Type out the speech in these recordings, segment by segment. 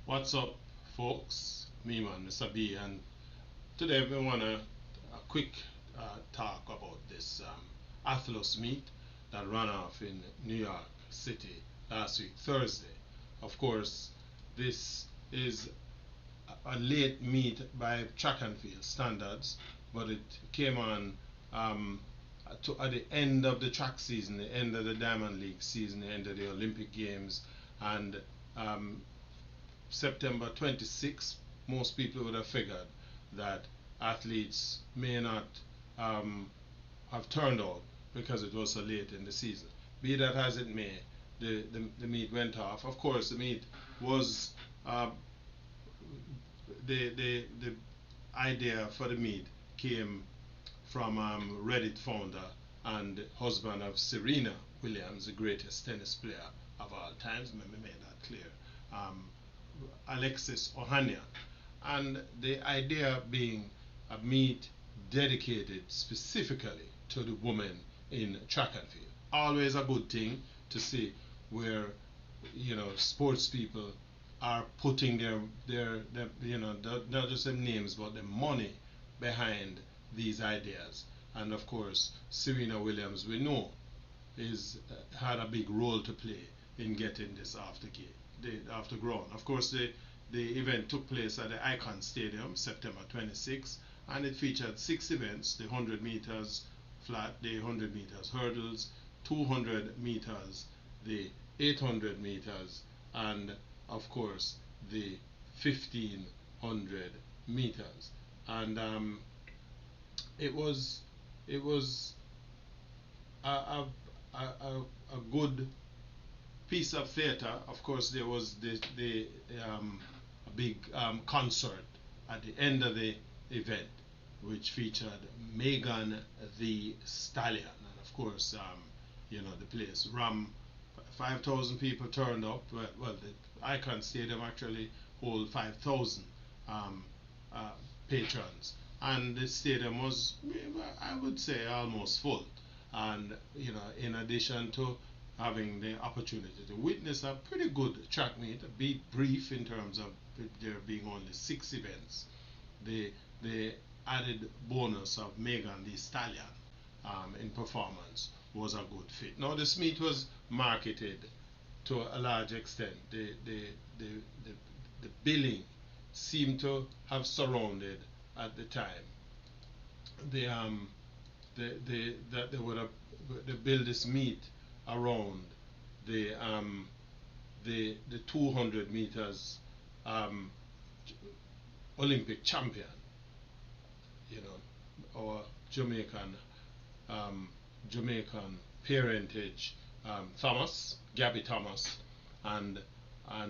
What's up, folks? Me, man, Mr. B, and today we want a quick talk about this Athlos meet that ran off in New York City last week, Thursday. Of course, this is a late meet by track and field standards, but it came on at the end of the track season, the end of the Diamond League season, the end of the Olympic Games, and um, September 26th, most people would have figured that athletes may not um, have turned out because it was so late in the season. Be that as it may, the meet went off. Of course, the meet was uh, the idea for the meet came from Reddit founder and husband of Serena Williams, the greatest tennis player of all times. Let me make that clear. Um, Alexis Ohania, and the idea being a meet dedicated specifically to the women in track and field. Always a good thing to see where sports people are putting their not just their names but their money behind these ideas. And of course, Serena Williams, we know, is had a big role to play in getting this off off the ground. Of course, the event took place at the Ichann Stadium, September 26, and it featured 6 events: the 100 meters flat, the 100 meters hurdles, 200 meters, the 800 meters, and of course the 1500 meters. And it was a, a, a good piece of theater. Of course, there was the a big concert at the end of the event, which featured Megan the Stallion, and of course, the place 5,000 people turned up. Well, the Icahn Stadium actually hold 5,000 um, uh, patrons, and the stadium was, I would say, almost full. And in addition to having the opportunity to witness a pretty good track meet, a bit brief in terms of there being only 6 events, the added bonus of Megan the Stallion in performance was a good fit. Now, this meet was marketed to a large extent. The, the, the billing seemed to have surrounded at the time the that they would have they build this meet around the 200 meters um, Olympic champion, our um, Jamaican parentage, Gabby Thomas, and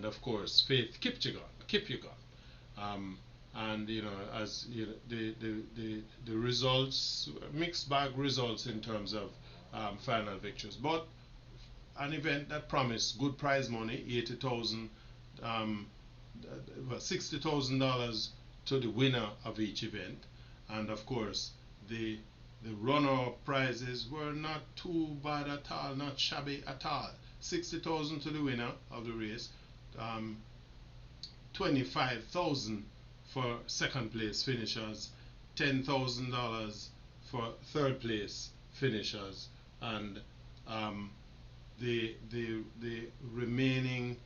of course Faith Kipyegon. Um, and as the results, mixed bag results in terms of final victories, but an event that promised good prize money, 80,000, um, well, $60,000 to the winner of each event. And of course, the runner prizes were not too bad at all, not shabby at all. 60,000 to the winner of the race, 25,000 for second place finishers, $10,000 for third place finishers, and um, the remaining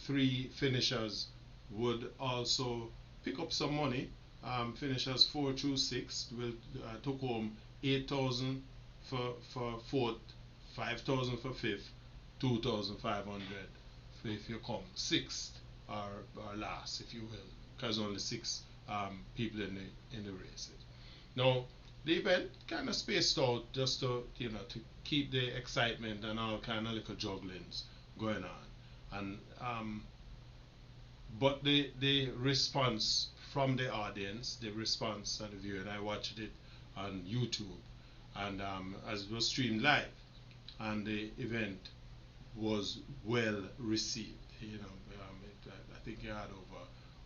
3 finishers would also pick up some money. Finishers 4 through 6 will took home 8,000 for fourth, 5,000 for fifth, 2,500 for if you come sixth or last, if you will, because only 6 people in the races. Now, the event kind of spaced out just to keep the excitement and all kind of little jugglings going on, and but the response from the audience, the response and the view, and I watched it on YouTube, and as it was streamed live, and the event was well received. I think it had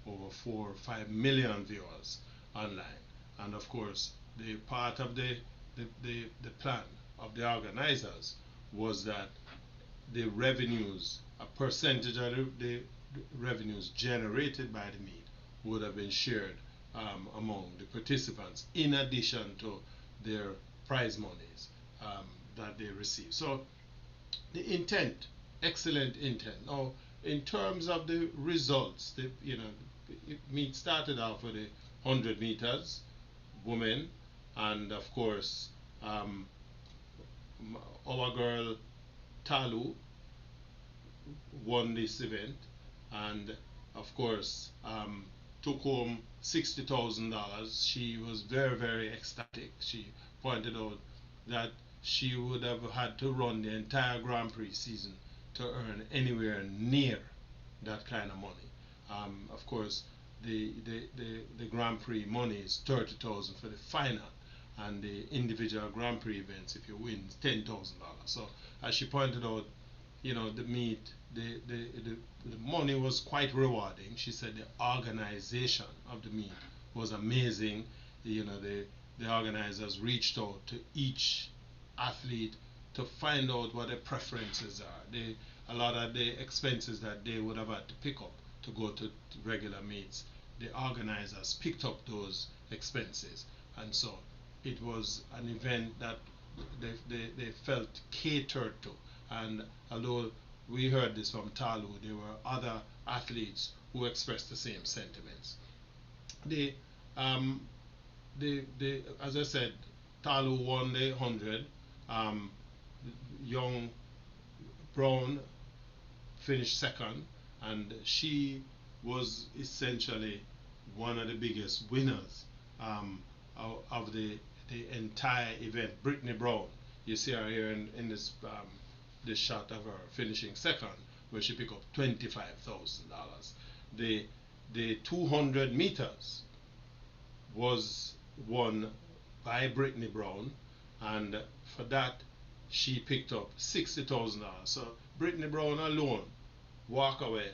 over 4 or 5 million viewers online, and of course, the part of the plan of the organizers was that the revenues, a percentage of revenues generated by the meet would have been shared among the participants, in addition to their prize monies that they receive. So the intent, excellent intent. Now, in terms of the results, meet started off with the 100 meters women, and of course, our girl Talu won this event, and of course, took home $60,000. She was very, very ecstatic. She pointed out that she would have had to run the entire Grand Prix season to earn anywhere near that kind of money. Of course, the Grand Prix money is 30,000 for the final, and the individual Grand Prix events, if you win, $10,000. So as she pointed out, the meet, the money was quite rewarding. She said the organization of the meet was amazing. The organizers reached out to each athlete to find out what their preferences are. A lot of the expenses that they would have had to pick up to go to regular meets, the organizers picked up those expenses, and so it was an event that they felt catered to. And although we heard this from Talu, there were other athletes who expressed the same sentiments. The as I said, Talu won the 100. Young Brown finished second, and she was essentially one of the biggest winners of the entire event. Brittany Brown, you see her here in this shot of her finishing second, where she picked up $25,000. The 200 meters was won by Brittany Brown, and for that she picked up $60,000. So Brittany Brown alone walk away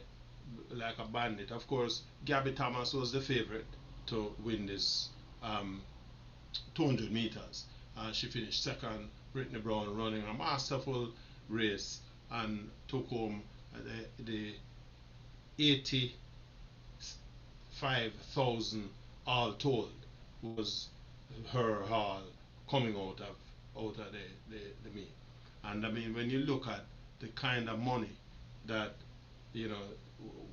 like a bandit. Of course, Gabby Thomas was the favorite to win this 200 meters. She finished second. Brittany Brown running a masterful race and took home the 85,000 all told was her haul coming out of the meet. And I mean, when you look at the kind of money that,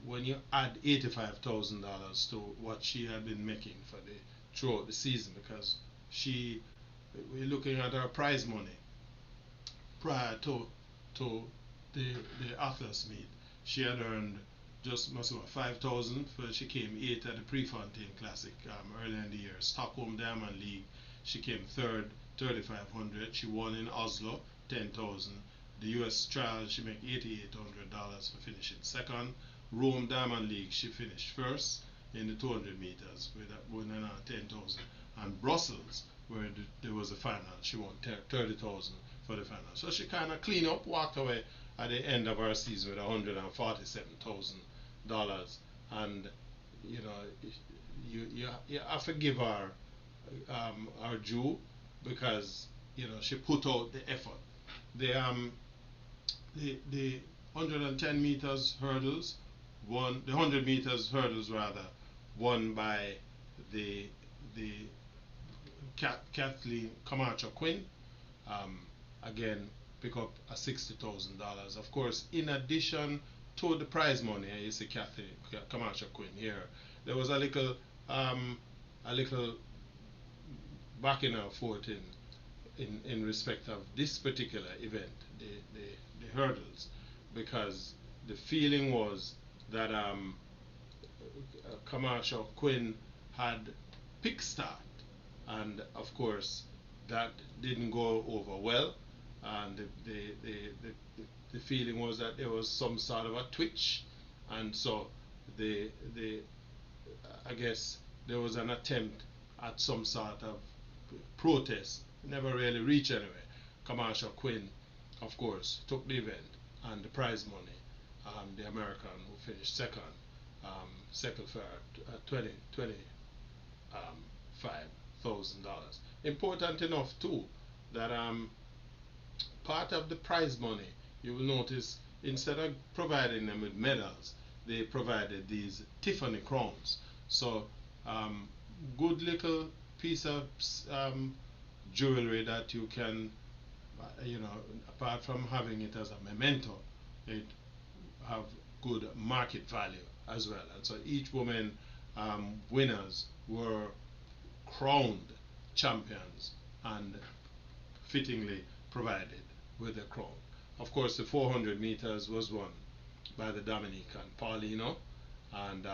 when you add $85,000 to what she had been making for throughout the season, because we're looking at her prize money prior to the Athlos meet, she had earned just 5,000. She came 8th at the Prefontaine Classic earlier in the year. Stockholm Diamond League, she came 3rd, 3,500. She won in Oslo, 10,000. The U.S. trial, she made $8,800 for finishing second. Rome Diamond League, she finished first in the 200 meters with winning 10,000. And Brussels, where there was a final, she won 30,000 for the final. So she kind of cleaned up, walked away at the end of her season with $147,000. And you have to give her due, because she put out the effort. The 110 meters hurdles won, the 100 meters hurdles rather, won by the Kathleen Camacho Quinn. Again, pick up a $60,000. Of course, in addition to the prize money, you see Kathleen Camacho Quinn here. There was a little back and forth in respect of this particular event, the hurdles, because the feeling was that Camacho Quinn had pick start, and of course that didn't go over well, and the feeling was that there was some sort of a twitch, and so I guess there was an attempt at some sort of protest. Never really reached anywhere. Camacho Quinn, of course, took the event and the prize money. The American who finished second for $25,000. Important enough too that part of the prize money, you will notice, instead of providing them with medals, they provided these Tiffany crowns. So good little piece of jewelry that you can, apart from having it as a memento, it have good market value as well. And so each woman winners were crowned champions and fittingly provided with a crown. Of course, the 400 meters was won by the Dominican Paulino, and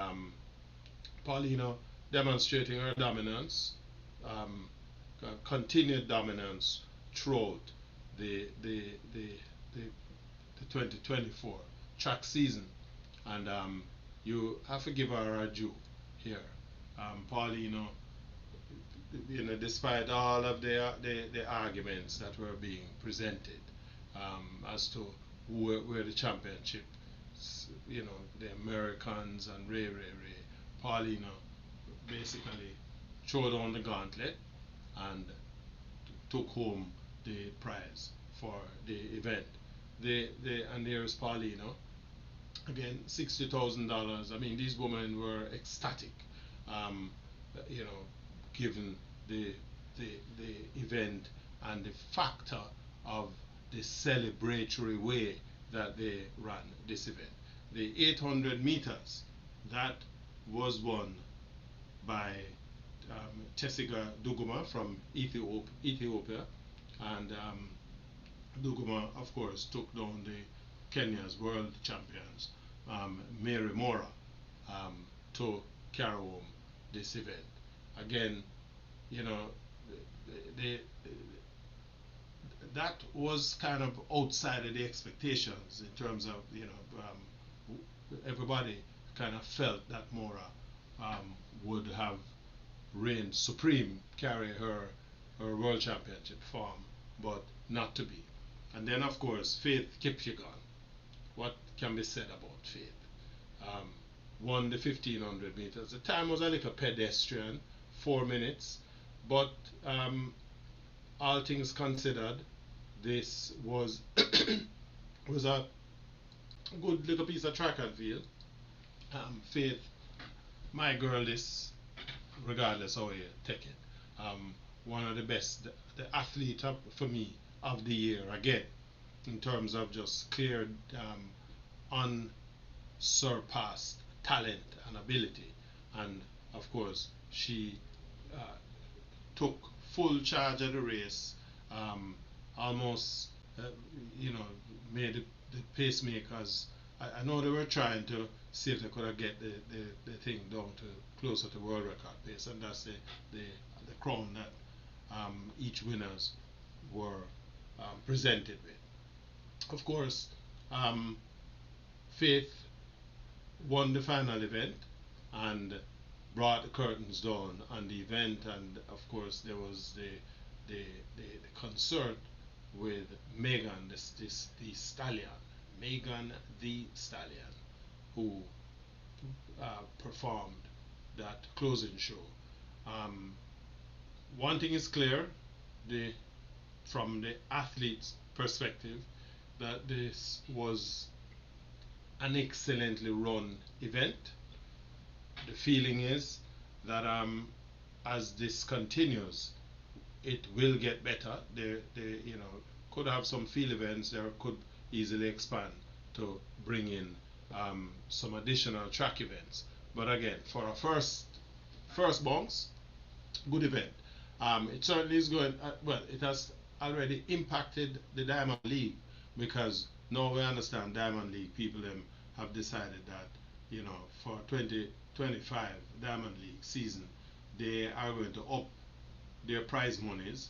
Paulino demonstrating her dominance, continued dominance throughout the 2024 track season, and you have to give her a due here. Paulino, despite all of the arguments that were being presented as to where the championship, the Americans and Ray, Paulino basically threw down the gauntlet and took home the prize for the event. And there's Paulino again, $60,000. I mean, these women were ecstatic, you know, given the event and the factor of the celebratory way that they ran this event. The 800 meters, that was won by Tessica Duguma from Ethiopia, and Duguma, of course, took down the Kenya's world champions, Mary Mora, to carry home this event. Again, you know, that was kind of outside of the expectations in terms of, everybody kind of felt that Mora would have reigned supreme, carry her world championship form, but not to be. And then, of course, Faith Kipyegon. What can be said about Faith? Won the 1500 meters. The time was a little pedestrian, 4 minutes, but all things considered, this was was a good little piece of track and field. Faith, my girl, is, regardless how you take it, one of the best, the athlete for me of the year again, in terms of just clear, unsurpassed talent and ability. And of course, she took full charge of the race, almost, made the pacemakers. I know they were trying to see if they could get the thing down to closer to world record pace, and that's the crown that each winners were presented with. Of course, Faith won the final event and brought the curtains down on the event, and of course there was the concert with Megan the Stallion, Megan the Stallion, who performed that closing show. One thing is clear, from the athlete's perspective, that this was an excellently run event. The feeling is that as this continues, it will get better. They could have some field events. There could easily expand to bring in some additional track events. But again, for a first bounce, good event. It certainly is going. It has already impacted the Diamond League, because now we understand Diamond League people have decided that for 2025 Diamond League season they are going to up their prize monies.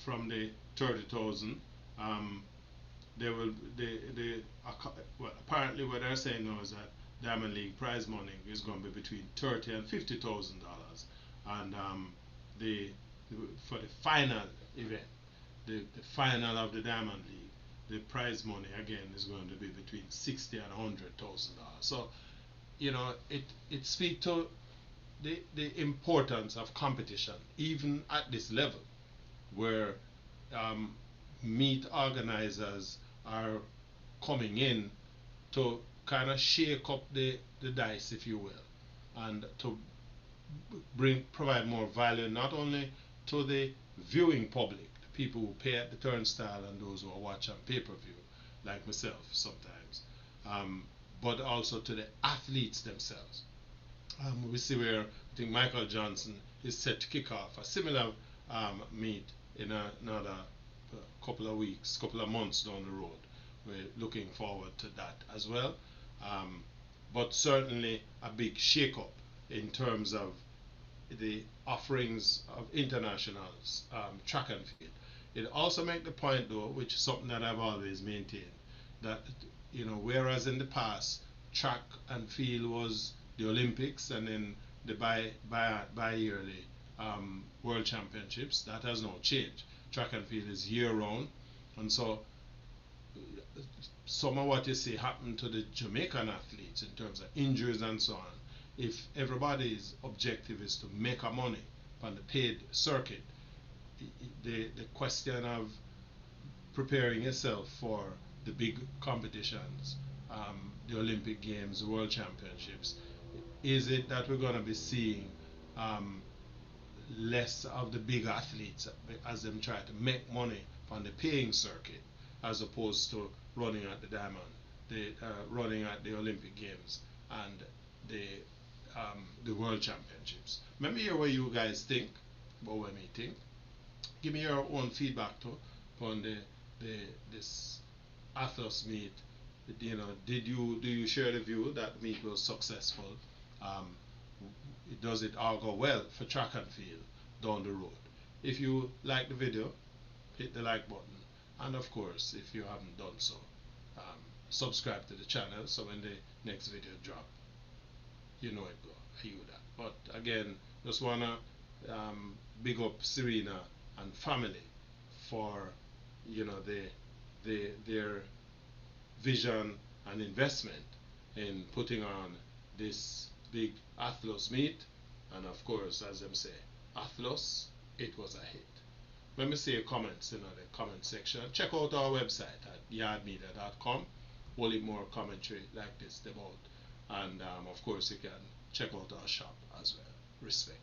From the 30,000, apparently what they're saying now is that Diamond League prize money is going to be between $30,000 and $50,000, and for the final event, the final of the Diamond League, the prize money again is going to be between $60,000 and $100,000. So, it speaks to the importance of competition, even at this level, where meet organizers are coming in to kind of shake up the dice, if you will, and to provide more value not only to the viewing public, the people who pay at the turnstile and those who are watching pay-per-view, like myself sometimes, um, but also to the athletes themselves. We see where I think Michael Johnson is set to kick off a similar meet in another couple of weeks, couple of months down the road. We're looking forward to that as well. But certainly a big shake-up in terms of the offerings of international track and field. It also makes the point, though, which is something that I've always maintained, that whereas in the past track and field was the Olympics and then the bi-yearly World Championships, that has now changed. Track and field is year-round, and so some of what you see happen to the Jamaican athletes in terms of injuries and so on, if everybody's objective is to make a money on the paid circuit, the question of preparing yourself for the big competitions, the Olympic Games, the World Championships, is it that we're going to be seeing less of the big athletes as them try to make money on the paying circuit, as opposed to running at the diamond, running at the Olympic Games and the World Championships? Let me hear what you guys think about what we think. Give me your own feedback too on this Athlos meet. Do you share the view that meet was successful? Um, does it all go well for track and field down the road? If you like the video, hit the like button, and of course, if you haven't done so, subscribe to the channel so when the next video drop, you know it go. I hear that. But again, just wanna big up Serena and family for their vision and investment in putting on this big Athlos meet, and of course, as them say, Athlos, it was a hit. Let me see your comments in the comment section. Check out our website at yardmedia.com. We'll leave more commentary like this about, and of course you can check out our shop as well. Respect.